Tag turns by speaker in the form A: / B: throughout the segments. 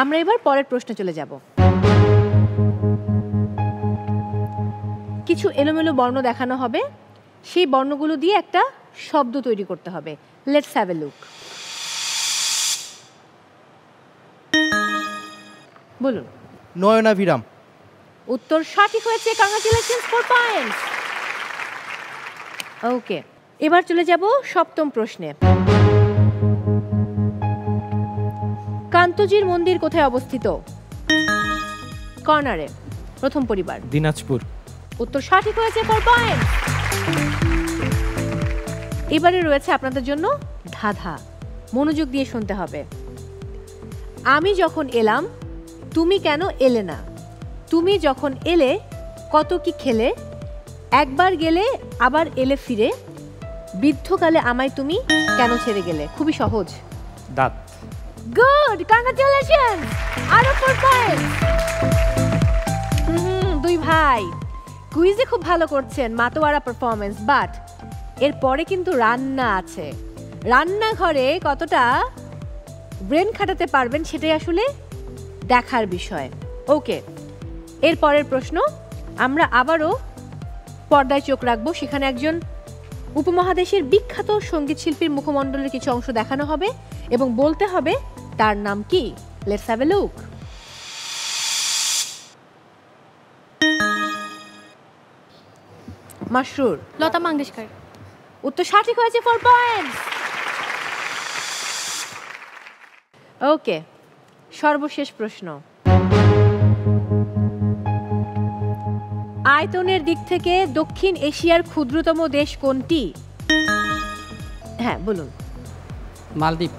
A: আমরা এবার পরের প্রশ্নে চলে যাব। কিছু এলোমেলো বর্ণ দেখানো হবে, সেই বর্ণগুলো দিয়ে একটা শব্দ তৈরি করতে হবে। Let's have a look. বলুন।
B: নয়নাভিরাম।
A: উত্তর সঠিক হয়েছে, কংগ্রাচুলেশনস, 4 পয়েন্টস। ওকে, এবার চলে যাব সপ্তম প্রশ্নে। কান্তজির মন্দির কোথায় অবস্থিত? কর্নারে। প্রথম পরিবার।
B: দিনাজপুর।
A: উত্তর সঠিক হয়েছে, 4 পয়েন্ট। এবারে রয়েছে আপনাদের জন্য ধাঁধা, মনোযোগ দিয়ে শুনতে হবে। আমি যখন এলাম তুমি কেন এলে না? তুমি যখন এলে কত কি খেলে? একবার গেলে আবার এলে ফিরে, বৃদ্ধকালে আমায় তুমি কেন ছেড়ে গেলে? খুবই সহজ।
B: দাঁত।
A: গুড, কংগ্রাচুলেশন, আরো 4 পয়েন্ট। দুই ভাই কুইজে খুব ভালো করছেন, মাতোয়ারা পারফরমেন্স, বাট এরপরে কিন্তু রান্না আছে। রান্নাঘরে কতটা ব্রেন খাটাতে পারবেন সেটাই আসলে দেখার বিষয়। ওকে, এর পরের প্রশ্ন আমরা আবারও পর্দায় চোখ রাখবো। সেখানে একজন উপমহাদেশের বিখ্যাত সঙ্গীত শিল্পীর মুখমণ্ডলের কিছু অংশ দেখানো হবে এবং বলতে হবে তার নাম কি। Let's have a look. Mashroor.
C: Lata Mangeshkar.
A: উত্তর সঠিক হয়েছে, 4 পয়েন্ট। ওকে, সর্বশেষ প্রশ্ন। আয়তনের দিক থেকে দক্ষিণ এশিয়ার ক্ষুদ্রতম দেশ কোনটি? হ্যাঁ বলুন।
B: মালদ্বীপ।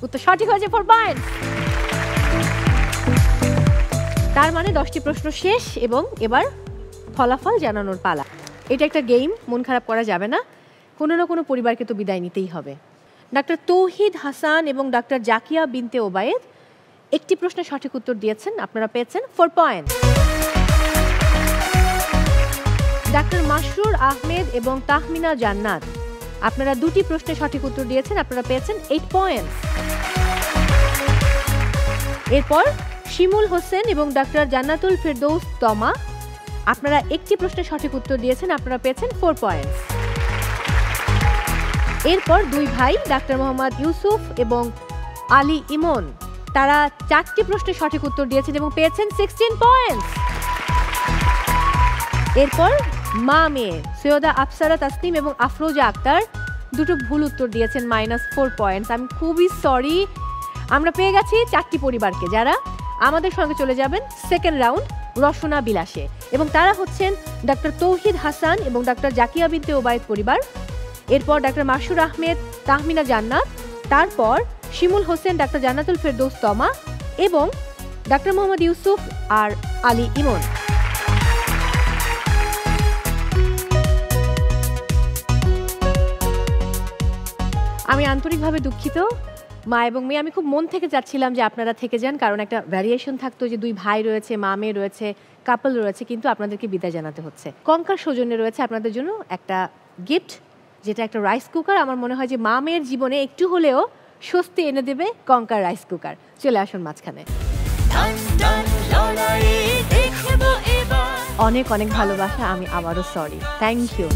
A: উত্তর সঠিক হয়েছে, 4 পয়েন্ট। তার মানে 10টি প্রশ্ন শেষ এবং এবার ফলাফল জানানোর পালা। এটা একটা গেম, মন খারাপ করা যাবে না, কোনো না কোনো পরিবারকে তো বিদায় নিতেই হবে। ডাক্তার তৌহিদ হাসান এবং ডাক্তার জাকিয়া বিনতে ওবায়েদ একটি প্রশ্নের সঠিক উত্তর দিয়েছেন, আপনারা পেয়েছেন 4 পয়েন্ট। ডাক্তার মাসরুর আহমেদ এবং তাহমিনা জান্নাত আপনারা দুটি প্রশ্নের সঠিক উত্তর দিয়েছেন, আপনারা পেয়েছেন 8 পয়েন্ট। এরপর শিমুল হোসেন এবং ডাক্তার জান্নাতুল ফেরদৌস তমা আপনারা একটি প্রশ্নের সঠিক উত্তর দিয়েছেন, আপনারা পেয়েছেন 4 পয়েন্ট। এরপর দুই ভাই ডাক্তার মোহাম্মদ ইউসুফ এবং আলী ইমন তারা 4টি প্রশ্নের সঠিক উত্তর দিয়েছেন এবং পেয়েছেন 16 পয়েন্ট। এরপর মা মেয়ে সৈয়দা আফসারা তাসনিম এবং আফরোজা আক্তার দুটো ভুল উত্তর দিয়েছেন, -4 পয়েন্ট। আমি খুবই সরি, আমরা পেয়ে গেছি 4টি পরিবারকে যারা আমাদের সঙ্গে চলে যাবেন সেকেন্ড রাউন্ড রসনা বিলাসে, এবং তারা হচ্ছেন ডাক্তার তৌহিদ হাসান এবং ডাক্তার জাকিয়া বিনতে ওবায়েদ পরিবার, এরপর ডাক্তার মাসুর আহমেদ, তাহমিনা জান্নাত, তারপর শিমুল হোসেন, ডাক্তার জান্নাতুল ফেরদৌস তমা এবং ডাক্তার মোহাম্মদ ইউসুফ আর আলী ইমন। আমি আন্তরিকভাবে দুঃখিত মা এবং মেয়ে, আমি খুব মন থেকে চাচ্ছিলাম যে আপনারা থেকে যান, কারণ একটা ভ্যারিয়েশন থাকতো যে দুই ভাই রয়েছে, মা মেয়ে রয়েছে, কাপল রয়েছে, কিন্তু আপনাদেরকে বিদায় জানাতে হচ্ছে। কঙ্কার সৌজন্যে রয়েছে আপনাদের জন্য একটা গিফট, যেটা একটা রাইস কুকার। আমার মনে হয় যে মা মেয়ের জীবনে একটু হলেও স্বস্তি এনে দেবে কঙ্কার রাইস কুকার। চলে আসুন মাঝখানে। অনেক অনেক ভালোবাসা, আমি আবারও সরি, থ্যাংক ইউ।